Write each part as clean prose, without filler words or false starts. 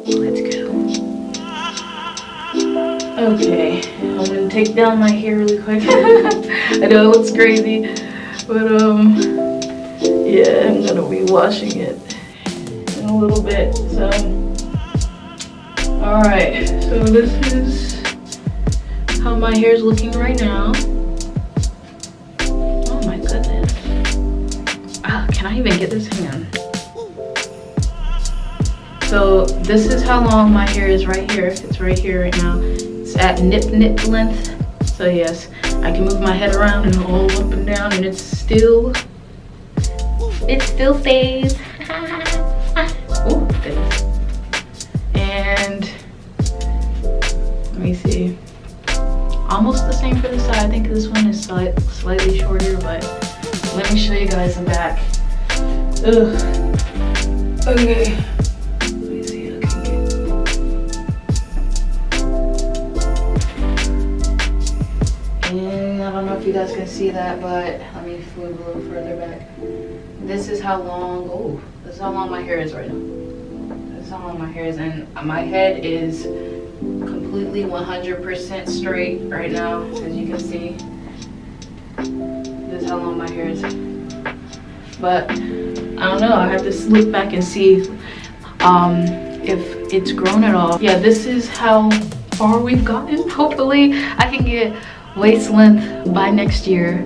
Let's go. Okay, I'm gonna take down my hair really quick. I know it looks crazy, but yeah, I'm gonna be washing it in a little bit. So, all right. So this is how my hair is looking right now. Oh my goodness. Ah, can I even get this? Hang on. So this is how long my hair is right here. It's right here right now. It's at nip length. So yes, I can move my head around and all up and down, and it still stays. Oh goodness. And let me see. Almost the same for the side. I think this one is slightly shorter, but let me show you guys the back. Ugh. Okay. And I don't know if you guys can see that, but let me move a little further back. This is how long, oh, this is how long my hair is right now. This is how long my hair is, and my head is completely 100% straight right now, as you can see. This is how long my hair is. But I don't know, I have to look back and see if it's grown at all. Yeah, this is how far we've gotten. Hopefully I can get waist length by next year.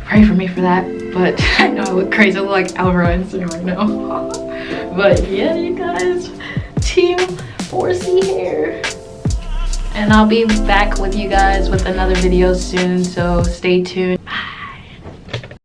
Pray for me for that. But I know I look crazy. I look like Albert Einstein right now. But yeah, you guys, Team 4C hair. And I'll be back with you guys with another video soon, so stay tuned.